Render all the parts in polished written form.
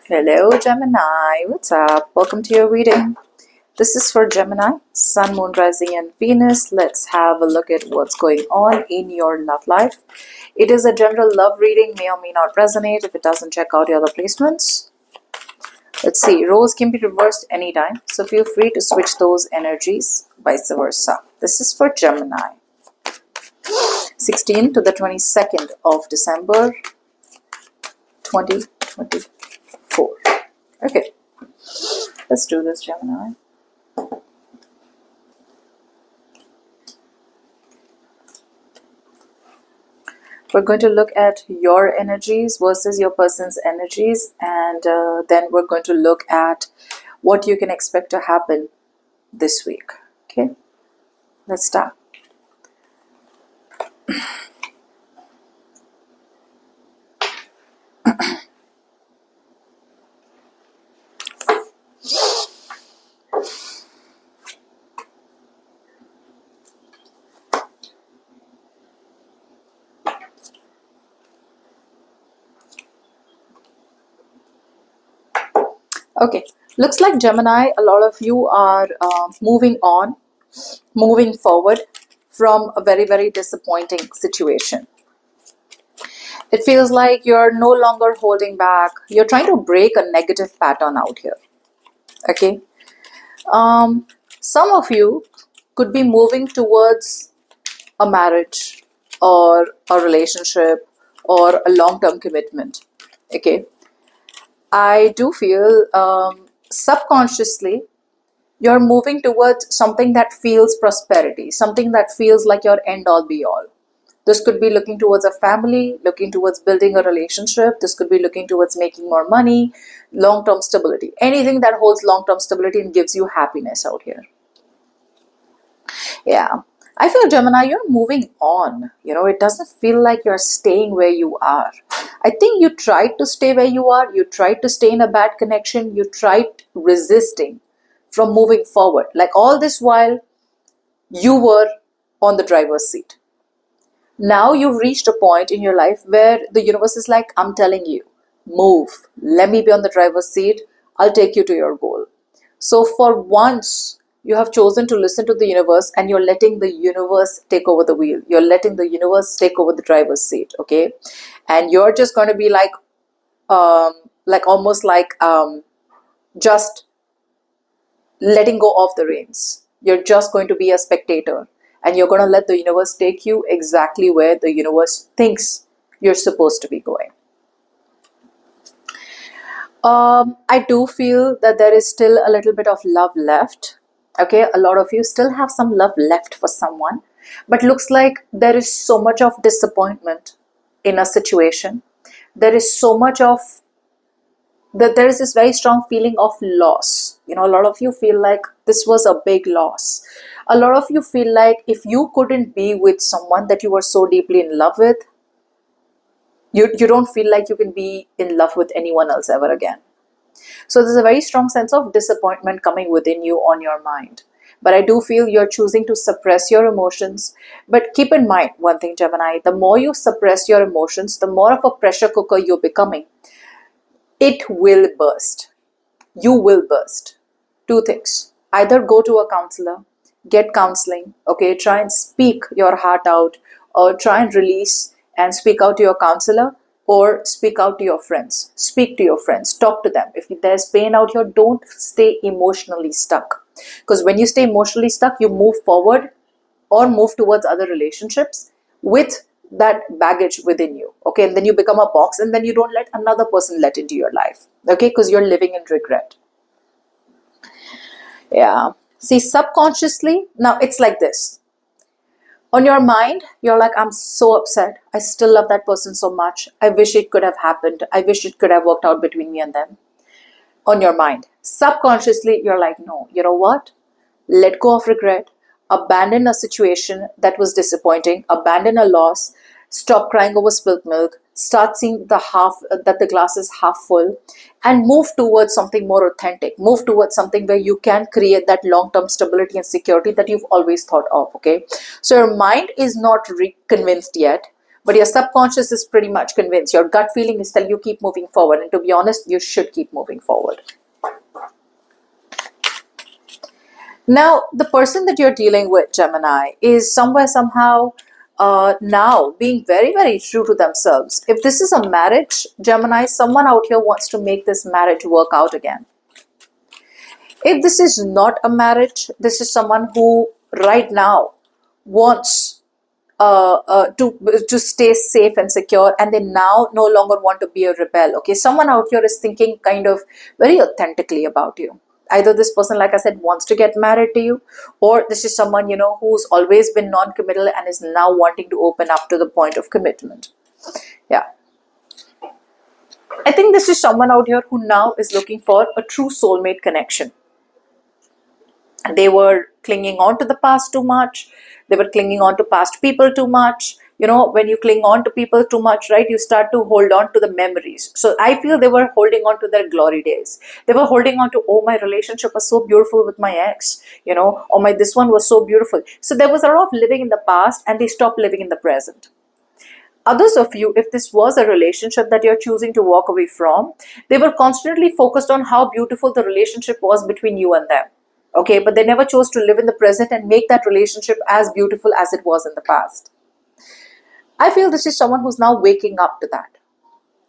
Hello Gemini, what's up? Welcome to your reading. This is for Gemini, Sun, Moon, Rising and Venus. Let's have a look at what's going on in your love life. It is a general love reading, may or may not resonate. If it doesn't, check out your other placements. Let's see, roles can be reversed anytime, so feel free to switch those energies, vice versa. This is for Gemini. 16 to the 22nd of December 2024. Okay, let's do this, Gemini. We're going to look at your energies versus your person's energies, and then we're going to look at what you can expect to happen this week. Okay, let's start. Okay, looks like Gemini, a lot of you are moving forward from a very, very disappointing situation. It feels like you're no longer holding back. You're trying to break a negative pattern out here. Okay. Some of you could be moving towards a marriage or a relationship or a long-term commitment. Okay. I do feel subconsciously you're moving towards something that feels prosperity, something that feels like your end all be all. This could be looking towards a family, looking towards building a relationship. This could be looking towards making more money, long-term stability, anything that holds long-term stability and gives you happiness out here. Yeah. I feel, Gemini, you're moving on. You know, it doesn't feel like you're staying where you are. I think you tried to stay where you are. You tried to stay in a bad connection. You tried resisting from moving forward. Like all this while, you were on the driver's seat. Now you've reached a point in your life where the universe is like, I'm telling you, move. Let me be on the driver's seat. I'll take you to your goal. So for once, you have chosen to listen to the universe and you're letting the universe take over the wheel. You're letting the universe take over the driver's seat, okay? And you're just going to be like almost like just letting go of the reins. You're just going to be a spectator and you're going to let the universe take you exactly where the universe thinks you're supposed to be going. I do feel that there is still a little bit of love left. Okay, a lot of you still have some love left for someone, but looks like there is so much of disappointment in a situation. There is so much of that. There is this very strong feeling of loss. You know, a lot of you feel like this was a big loss. A lot of you feel like if you couldn't be with someone that you were so deeply in love with, you don't feel like you can be in love with anyone else ever again. So there's a very strong sense of disappointment coming within you on your mind. But I do feel you're choosing to suppress your emotions. But keep in mind one thing, Gemini, the more you suppress your emotions, the more of a pressure cooker you're becoming. It will burst. You will burst. Two things. Either go to a counselor, get counseling, okay, try and speak your heart out, or try and release and speak out to your counselor, or speak out to your friends. Speak to your friends. Talk to them. If there's pain out here, don't stay emotionally stuck. Because when you stay emotionally stuck, you move forward or move towards other relationships with that baggage within you. Okay, and then you become a box and then you don't let another person let into your life. Okay, because you're living in regret. Yeah. See, subconsciously, now it's like this. On your mind, you're like, I'm so upset. I still love that person so much. I wish it could have happened. I wish it could have worked out between me and them. On your mind. Subconsciously, you're like, no, you know what? Let go of regret. Abandon a situation that was disappointing. Abandon a loss. Stop crying over spilt milk. Start seeing that the glass is half full, and move towards something more authentic. Move towards something where you can create that long-term stability and security that you've always thought of. Okay, so your mind is not convinced yet, but your subconscious is pretty much convinced. Your gut feeling is telling you keep moving forward, and to be honest, you should keep moving forward. Now, the person that you're dealing with, Gemini, is somewhere, somehow, now being very, very true to themselves. If this is a marriage, Gemini, someone out here wants to make this marriage work out again. If this is not a marriage, this is someone who right now wants to stay safe and secure, and they now no longer want to be a rebel. Okay, someone out here is thinking kind of very authentically about you. Either this person, like I said, wants to get married to you, or this is someone, who's always been non-committal and is now wanting to open up to the point of commitment. Yeah, I think this is someone out here who now is looking for a true soulmate connection. They were clinging on to the past too much. They were clinging on to past people too much. When you cling on to people too much, right, you start to hold on to the memories. So I feel they were holding on to their glory days. They were holding on to, oh, my relationship was so beautiful with my ex, oh, this one was so beautiful. So there was a lot of living in the past, and they stopped living in the present. Others of you, if this was a relationship that you're choosing to walk away from, they were constantly focused on how beautiful the relationship was between you and them. Okay, but they never chose to live in the present and make that relationship as beautiful as it was in the past. I feel this is someone who's now waking up to that.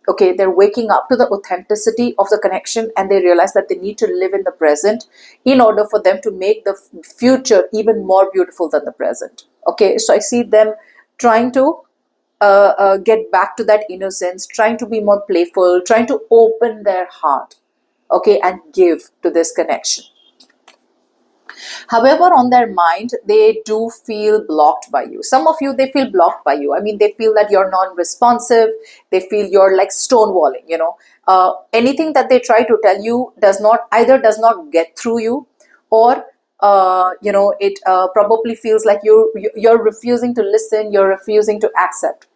Okay, they're waking up to the authenticity of the connection, and they realize that they need to live in the present in order for them to make the future even more beautiful than the present. Okay, so I see them trying to get back to that innocence, trying to be more playful, trying to open their heart, okay, and give to this connection. However, on their mind, they do feel blocked by you. Some of you, they feel blocked by you. They feel that you're non-responsive. They feel you're like stonewalling, anything that they try to tell you does not get through you, or it probably feels like you're refusing to listen, you're refusing to accept.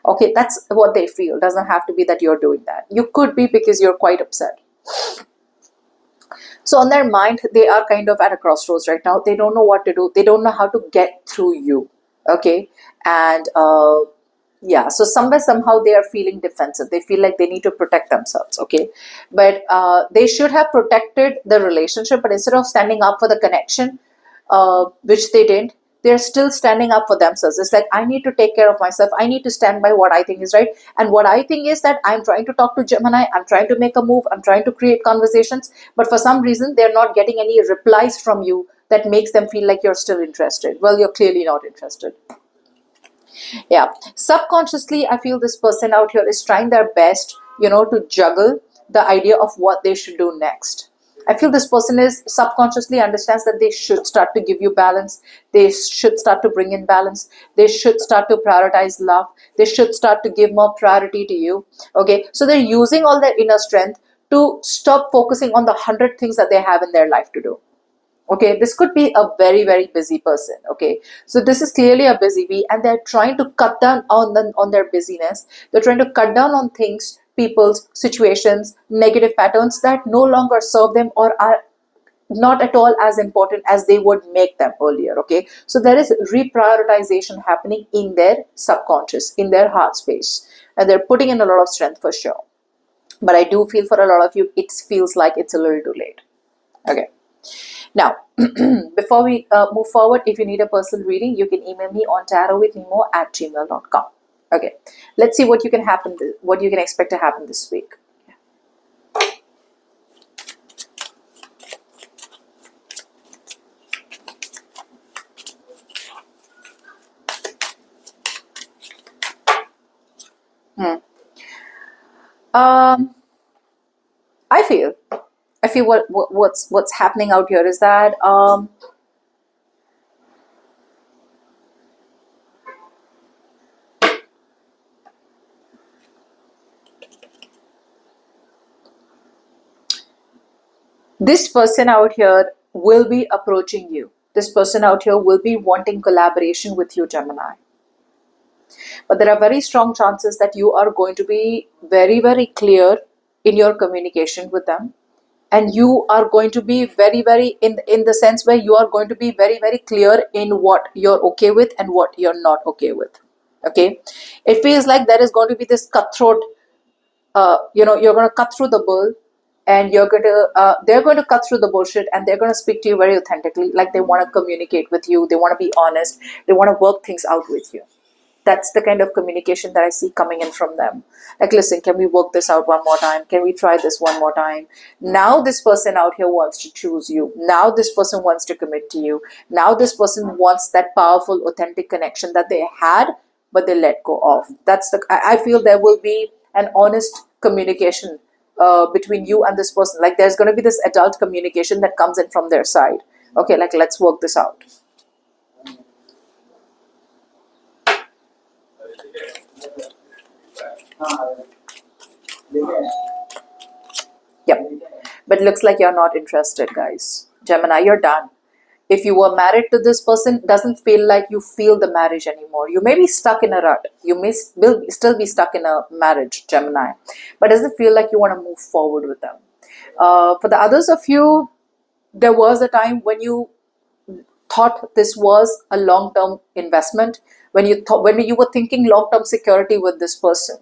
Okay, that's what they feel. Doesn't have to be that you're doing that. You could be because you're quite upset. So on their mind, they are kind of at a crossroads right now. They don't know what to do. They don't know how to get through you. Okay, and yeah, so somewhere, somehow they are feeling defensive. They feel like they need to protect themselves. Okay, but they should have protected the relationship, but instead of standing up for the connection, which they didn't, they're still standing up for themselves. It's like, I need to take care of myself. I need to stand by what I think is right. And what I think is that I'm trying to talk to Gemini. I'm trying to make a move. I'm trying to create conversations. But for some reason, they're not getting any replies from you that makes them feel like you're still interested. Well, you're clearly not interested. Yeah. Subconsciously, I feel this person out here is trying their best, to juggle the idea of what they should do next. I feel this person is subconsciously understands that they should start to give you balance. They should start to bring in balance. They should start to prioritize love. They should start to give more priority to you. Okay, so they're using all their inner strength to stop focusing on the 100 things that they have in their life to do. Okay, this could be a very, very busy person. Okay, so this is clearly a busy bee, and they're trying to cut down on their busyness. They're trying to cut down on things, people's situations, negative patterns that no longer serve them or are not at all as important as they would make them earlier. Okay, so there is reprioritization happening in their subconscious, in their heart space, and they're putting in a lot of strength for sure. But I do feel for a lot of you, it feels like it's a little too late. Okay. Now, before we move forward, if you need a personal reading, you can email me on tarotwithnimo@gmail.com. Okay, let's see what you can expect to happen this week. I feel what's happening out here is that this person out here will be approaching you. This person out here will be wanting collaboration with you, Gemini. But there are very strong chances that you are going to be very, very clear in your communication with them. And you are going to be very, very, in the sense where you are going to be very, very clear in what you're okay with and what you're not okay with. Okay, it feels like there is going to be this cutthroat, you're going to cut through the bull, and they're going to cut through the bullshit, and they're going to speak to you very authentically, like they want to communicate with you, they want to be honest, they want to work things out with you. That's the kind of communication that I see coming in from them. Like, listen, can we work this out one more time? Can we try this one more time? Now this person out here wants to choose you. Now this person wants to commit to you. Now this person wants that powerful, authentic connection that they had, but they let go of. I feel there will be an honest communication between you and this person. Like, there's going to be this adult communication that comes in from their side. Okay, like, let's work this out. Yep. But looks like you're not interested, guys. Gemini, you're done. If you were married to this person, doesn't feel like you feel the marriage anymore. You may be stuck in a rut. You may still be stuck in a marriage, Gemini. But doesn't feel like you want to move forward with them. For the others of you, there was a time when you thought this was a long-term investment, when you were thinking long-term security with this person.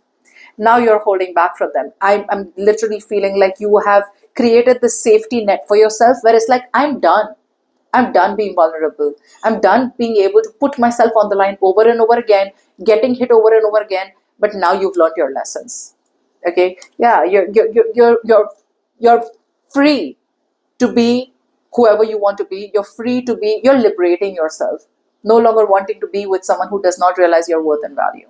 Now you're holding back from them. I'm literally feeling like you have created this safety net for yourself, where it's like, I'm done being vulnerable. I'm done being able to put myself on the line over and over again, getting hit over and over again. But now you've learned your lessons. Okay, yeah, you're free to be whoever you want to be. You're free to be. You're liberating yourself. No longer wanting to be with someone who does not realize your worth and value.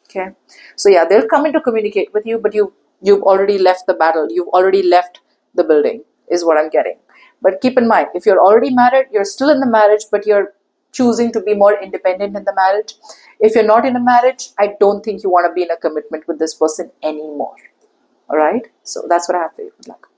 Okay, so yeah, they'll come in to communicate with you, but you've already left the battle. You've already left the building, is what I'm getting. But keep in mind, if you're already married, you're still in the marriage, but you're choosing to be more independent in the marriage. If you're not in a marriage, I don't think you want to be in a commitment with this person anymore. All right, so that's what I have for you. Good luck.